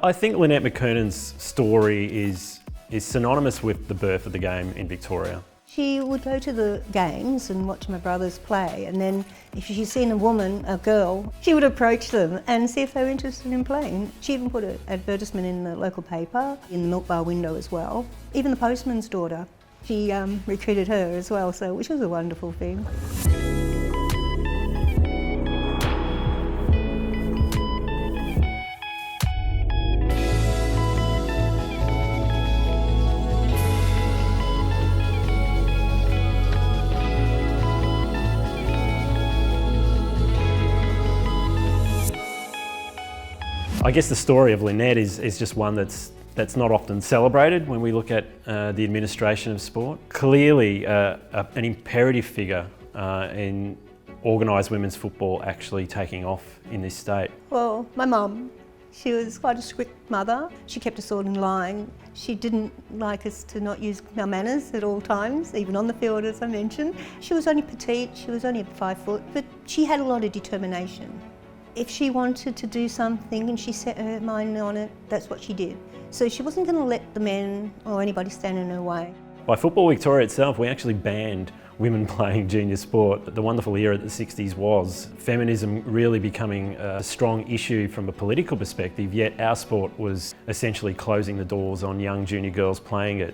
I think Lynette McKernan's story is synonymous with the birth of the game in Victoria. She would go to the games and watch my brothers play, and then if she'd seen a girl, she would approach them and see if they were interested in playing. She even put an advertisement in the local paper, in the milk bar window as well. Even the postman's daughter, she recruited her as well, which was a wonderful thing. I guess the story of Lynette is just one that's not often celebrated when we look at the administration of sport. Clearly an imperative figure in organised women's football actually taking off in this state. Well, my mum, she was quite a strict mother. She kept us all in line. She didn't like us to not use our manners at all times, even on the field, as I mentioned. She was only petite, she was only 5 foot, but she had a lot of determination. If she wanted to do something and she set her mind on it, that's what she did. So she wasn't going to let the men or anybody stand in her way. By Football Victoria itself, we actually banned women playing junior sport. The wonderful era of the 60s was feminism really becoming a strong issue from a political perspective, yet our sport was essentially closing the doors on young junior girls playing it.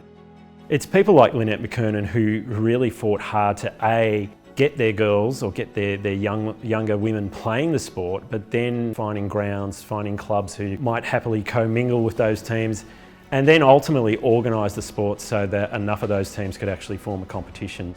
It's people like Lynette McKernan who really fought hard to get their girls or get their younger women playing the sport, but then finding grounds, finding clubs who might happily commingle with those teams, and then ultimately organise the sport so that enough of those teams could actually form a competition.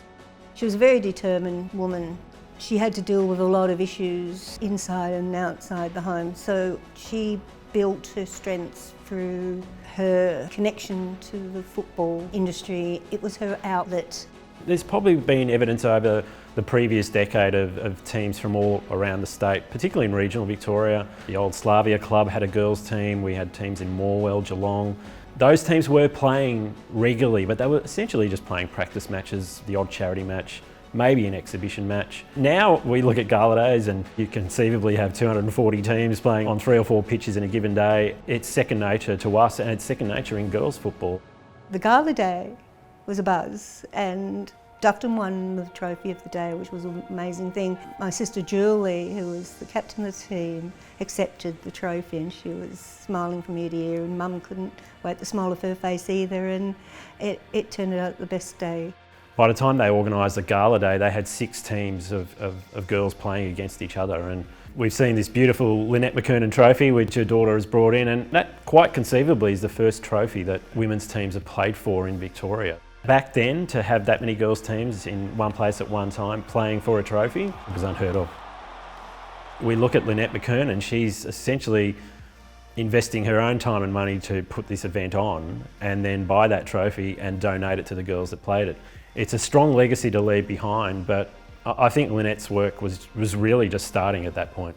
She was a very determined woman. She had to deal with a lot of issues inside and outside the home, so she built her strengths through her connection to the football industry. It was her outlet. There's probably been evidence over the previous decade of teams from all around the state, particularly in regional Victoria. The old Slavia club had a girls team, we had teams in Morwell, Geelong. Those teams were playing regularly, but they were essentially just playing practice matches, the odd charity match, maybe an exhibition match. Now we look at gala days and you conceivably have 240 teams playing on 3 or 4 pitches in a given day. It's second nature to us, and it's second nature in girls football. The gala day was a buzz, and Dufton won the trophy of the day, which was an amazing thing. My sister Julie, who was the captain of the team, accepted the trophy, and she was smiling from ear to ear, and Mum couldn't wait to smile off her face either, and it turned out the best day. By the time they organised the gala day, they had 6 teams of girls playing against each other, and we've seen this beautiful Lynette McKernan trophy which her daughter has brought in, and that quite conceivably is the first trophy that women's teams have played for in Victoria. Back then, to have that many girls' teams in one place at one time playing for a trophy was unheard of. We look at Lynette McKernan, she's essentially investing her own time and money to put this event on and then buy that trophy and donate it to the girls that played it. It's a strong legacy to leave behind, but I think Lynette's work was really just starting at that point.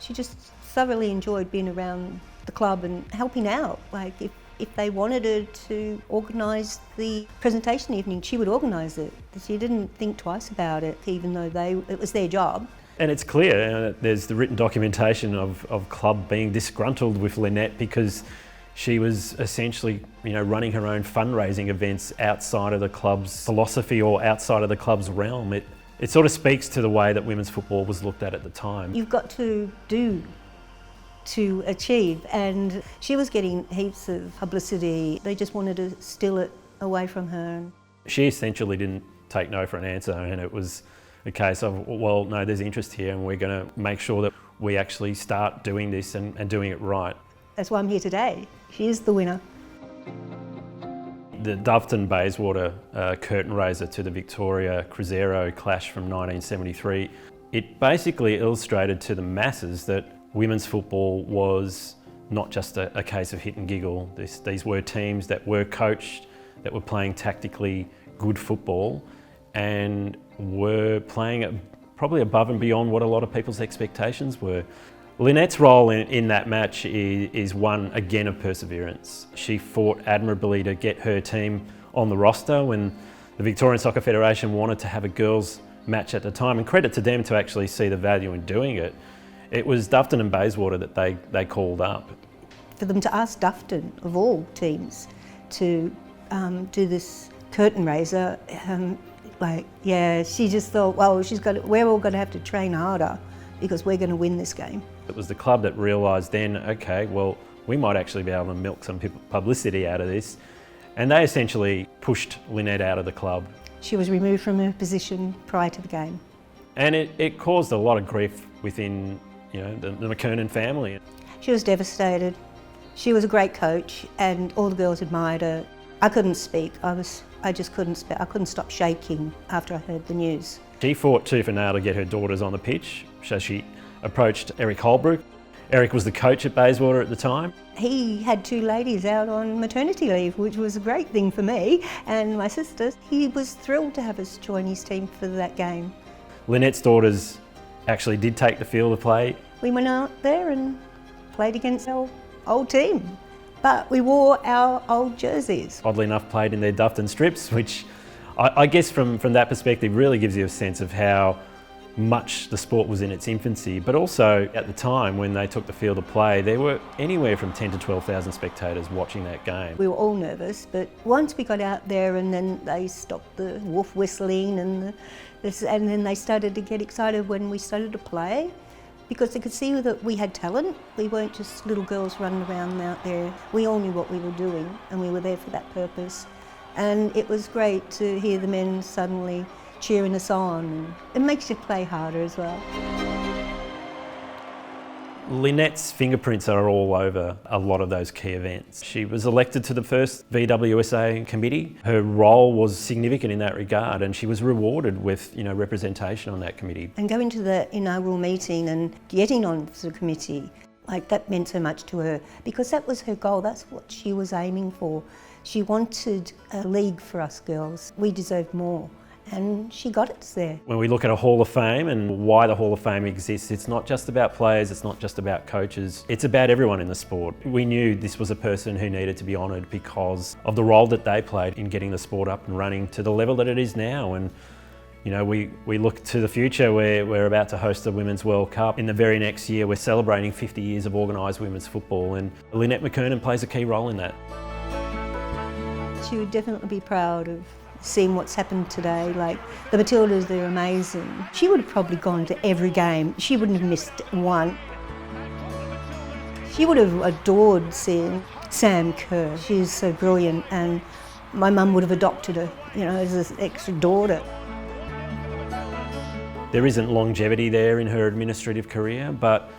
She just thoroughly enjoyed being around the club and helping out. Like if they wanted her to organise the presentation evening, she would organise it. She didn't think twice about it, even though it was their job. And it's clear, there's the written documentation of club being disgruntled with Lynette because she was essentially, running her own fundraising events outside of the club's philosophy or outside of the club's realm. It sort of speaks to the way that women's football was looked at the time. You've got to do to achieve, and she was getting heaps of publicity. They just wanted to steal it away from her. She essentially didn't take no for an answer, and it was a case of, well, no, there's interest here and we're going to make sure that we actually start doing this and doing it right. That's why I'm here today. She is the winner. The Doveton-Bayswater curtain raiser to the Victoria Cruzeiro clash from 1973, it basically illustrated to the masses that women's football was not just a case of hit and giggle. These were teams that were coached, that were playing tactically good football and were playing probably above and beyond what a lot of people's expectations were. Lynette's role in that match is one, again, of perseverance. She fought admirably to get her team on the roster when the Victorian Soccer Federation wanted to have a girls' match at the time, and credit to them to actually see the value in doing it. It was Doveton and Bayswater that they called up. for them to ask Dufton, of all teams, to do this curtain raiser, she just thought, well, we're all going to have to train harder because we're going to win this game. It was the club that realised then, okay, well, we might actually be able to milk some publicity out of this. And they essentially pushed Lynette out of the club. She was removed from her position prior to the game. And it caused a lot of grief within, the McKernan family. She was devastated. She was a great coach and all the girls admired her. I couldn't speak. I just couldn't speak. I couldn't stop shaking after I heard the news. She fought tooth and nail to get her daughters on the pitch, so she approached Eric Holbrook. Eric was the coach at Bayswater at the time. He had 2 ladies out on maternity leave, which was a great thing for me and my sisters. He was thrilled to have us join his team for that game. Lynette's daughters actually did take the field of play. We went out there and played against our old team, but we wore our old jerseys. Oddly enough, played in their Dufton strips, which I guess from that perspective really gives you a sense of how much the sport was in its infancy, but also at the time when they took the field of play, there were anywhere from 10 to 12,000 spectators watching that game. We were all nervous, but once we got out there and then they stopped the wolf whistling and then they started to get excited when we started to play because they could see that we had talent. We weren't just little girls running around out there. We all knew what we were doing and we were there for that purpose. And it was great to hear the men suddenly cheering us on, and it makes you play harder as well. Lynette's fingerprints are all over a lot of those key events. She was elected to the first VWSA committee. Her role was significant in that regard and she was rewarded with representation on that committee. And going to the inaugural meeting and getting on the committee, that meant so much to her because that was her goal, that's what she was aiming for. She wanted a league for us girls. We deserved more. And she got us there. When we look at a Hall of Fame and why the Hall of Fame exists, it's not just about players, it's not just about coaches, it's about everyone in the sport. We knew this was a person who needed to be honoured because of the role that they played in getting the sport up and running to the level that it is now. And we look to the future where we're about to host the Women's World Cup. In the very next year, we're celebrating 50 years of organised women's football, and Lynette McKernan plays a key role in that. She would definitely be proud of seeing what's happened today. The Matildas, they're amazing. She would have probably gone to every game. She wouldn't have missed one. She would have adored seeing Sam Kerr. She's so brilliant and my mum would have adopted her, as an extra daughter. There isn't longevity there in her administrative career, but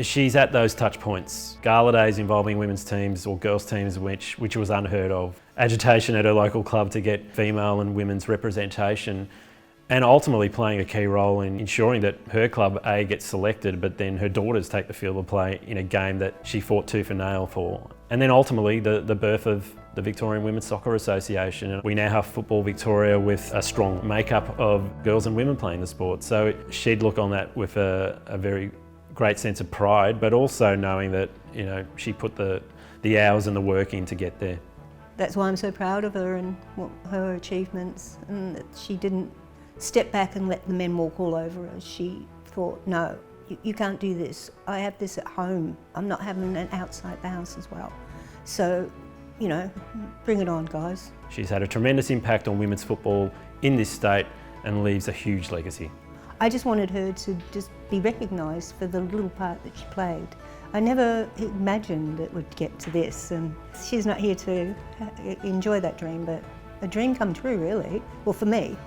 she's at those touch points. Gala days involving women's teams or girls' teams, which was unheard of. Agitation at her local club to get female and women's representation, and ultimately playing a key role in ensuring that her club A gets selected, but then her daughters take the field of play in a game that she fought tooth and nail for. And then ultimately the birth of the Victorian Women's Soccer Association. And we now have Football Victoria with a strong makeup of girls and women playing the sport. So she'd look on that with a very great sense of pride, but also knowing that she put the hours and the work in to get there. That's why I'm so proud of her and her achievements, and that she didn't step back and let the men walk all over her. She thought, no, you can't do this. I have this at home. I'm not having it outside the house as well. So, bring it on, guys. She's had a tremendous impact on women's football in this state and leaves a huge legacy. I just wanted her to just be recognised for the little part that she played. I never imagined it would get to this, and she's not here to enjoy that dream, but a dream come true, really. Well, for me.